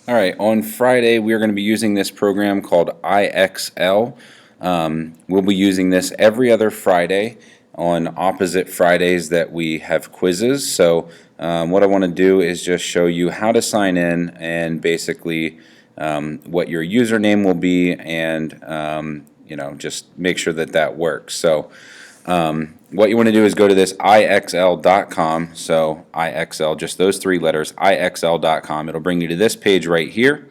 All right, on Friday we are going to be using this program called IXL. We'll be using this every other Friday on opposite Fridays that we have quizzes. So what I want to do is just show you how to sign in and basically what your username will be, and just make sure that that works. So what you want to do is go to this IXL.com. So IXL, just those three letters, IXL.com. It'll bring you to this page right here,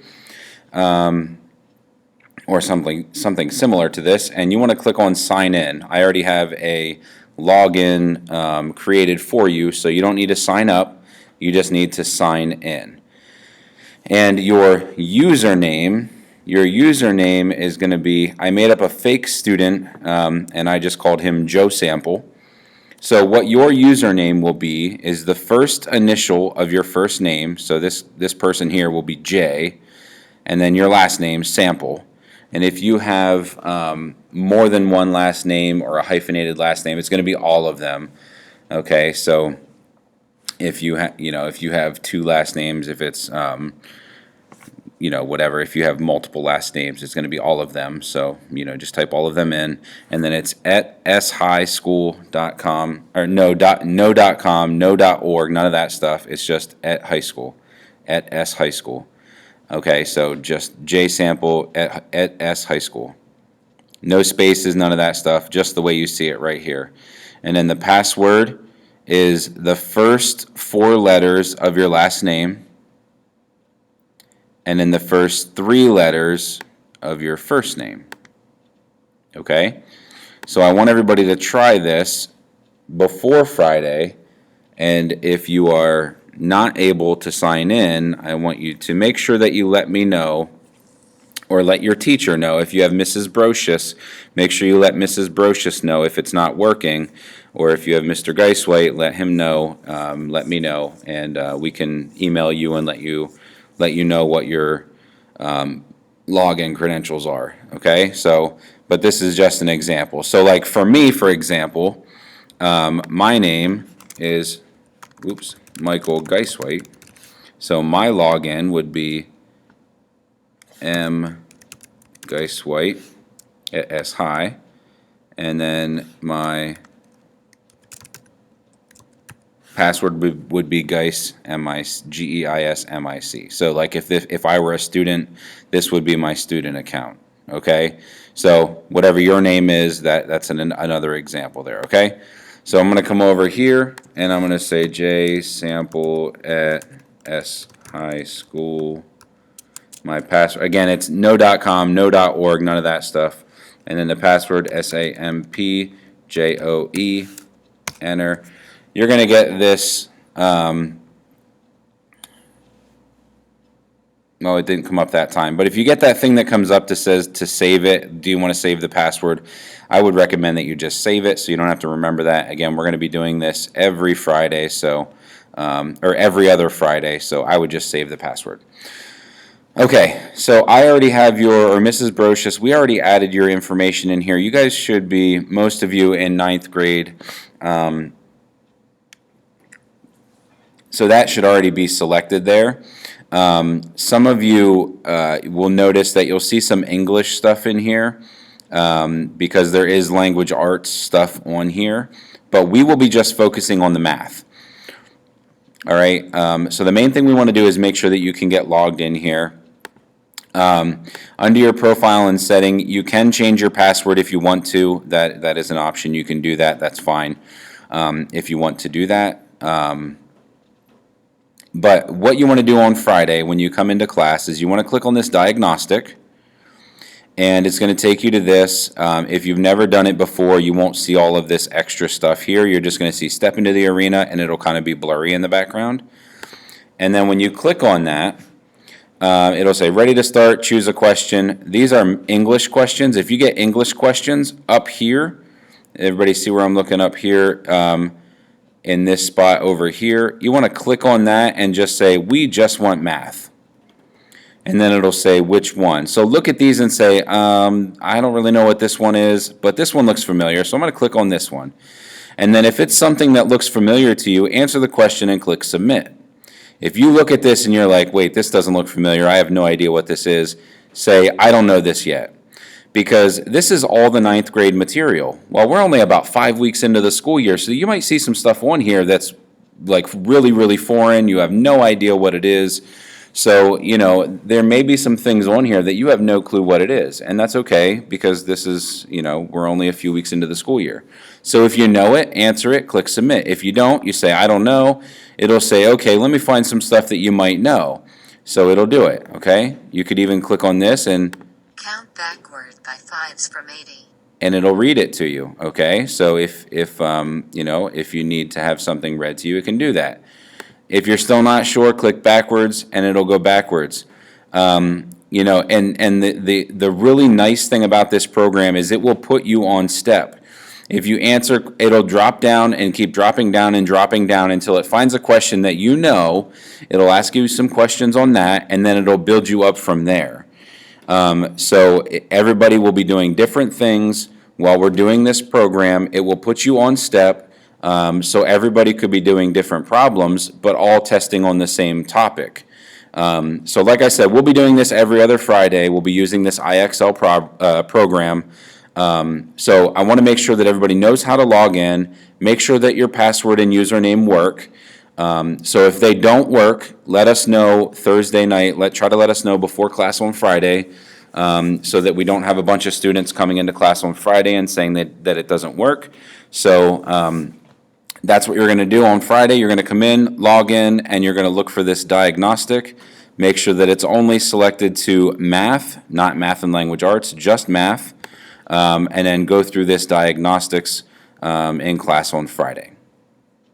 or something similar to this, and you want to click on Sign In. I already have a login created for you, so you don't need to sign up. You just need to sign in. And your username is going to be, I made up a fake student, and I just called him Joe Sample. So what your username will be is the first initial of your first name. So this person here will be J, and then your last name, Sample. And if you have more than one last name or a hyphenated last name, it's going to be all of them. Okay, so if you have two last names, if it's whatever, if you have multiple last names, it's going to be all of them. So, just type all of them in, and then it's at shighschool.com, or no.com, no.org, none of that stuff. It's just at high school, at S High School. Okay, so just J Sample at S High School. No spaces, none of that stuff, just the way you see it right here. And then the password is the first four letters of your last name, and then the first three letters of your first name. Okay? So I want everybody to try this before Friday, and if you are not able to sign in, I want you to make sure that you let me know, or let your teacher know. If you have Mrs. Brocious, make sure you let Mrs. Brocious know if it's not working, or if you have Mr. Geiswhite, let him know, let me know, and we can email you and let you know what your login credentials are. Okay, so but this is just an example. So like for me, for example, my name is Michael Geiswhite. So my login would be M Geiswhite at S High, and then my password would be Geis, Geis MIC. So like if I were a student, this would be my student account. Okay, so whatever your name is, that's another example there. Okay, so I'm going to come over here and I'm going to say J Sample at S High School. My password, again, it's no.com, no.org, none of that stuff. And then the password, SAMPJOE, enter. You're going to get this, well, it didn't come up that time, but if you get that thing that comes up that says to save it, do you want to save the password? I would recommend that you just save it so you don't have to remember that. Again, we're going to be doing this every Friday, so or every other Friday, so I would just save the password. Okay, so I already have or Mrs. Brocious, we already added your information in here. You guys should be, most of you, in 9th grade. So that should already be selected there. Some of you will notice that you'll see some English stuff in here because there is language arts stuff on here, but we will be just focusing on the math. All right, so the main thing we want to do is make sure that you can get logged in here. Under your profile and setting, you can change your password if you want to. That is an option. You can do that. That's fine if you want to do that. But what you want to do on Friday when you come into class is you want to click on this diagnostic, and it's going to take you to this. If you've never done it before, you won't see all of this extra stuff here. You're just going to see step into the arena, and it'll kind of be blurry in the background. And then when you click on that, it'll say ready to start, choose a question. These are English questions. If you get English questions up here, everybody see where I'm looking up here? In this spot over here, you want to click on that and just say, we just want math. And then it'll say which one. So look at these and say, I don't really know what this one is, but this one looks familiar, so I'm going to click on this one. And then if it's something that looks familiar to you, answer the question and click submit. If you look at this and you're like, wait, this doesn't look familiar, I have no idea what this is, say, I don't know this yet. Because this is all the ninth grade material. Well, we're only about 5 weeks into the school year, so you might see some stuff on here that's like really, really foreign. You have no idea what it is. So, there may be some things on here that you have no clue what it is. And that's okay, because this is, we're only a few weeks into the school year. So if you know it, answer it, click submit. If you don't, you say, I don't know. It'll say, okay, let me find some stuff that you might know. So it'll do it, okay? You could even click on this and count backward by 5s from 80. And it'll read it to you, okay? So if you need to have something read to you, it can do that. If you're still not sure, click backwards and it'll go backwards. And the really nice thing about this program is it will put you on step. If you answer, it'll drop down and keep dropping down until it finds a question that you know. It'll ask you some questions on that, and then it'll build you up from there. So everybody will be doing different things while we're doing this program. It will put you on step. So everybody could be doing different problems, but all testing on the same topic. So like I said, we'll be doing this every other Friday. We'll be using this IXL program. So I want to make sure that everybody knows how to log in. Make sure that your password and username work. So if they don't work, let us know Thursday night. Try to let us know before class on Friday, so that we don't have a bunch of students coming into class on Friday and saying that it doesn't work. So that's what you're going to do on Friday. You're going to come in, log in, and you're going to look for this diagnostic. Make sure that it's only selected to math, not math and language arts, just math, and then go through this diagnostics in class on Friday.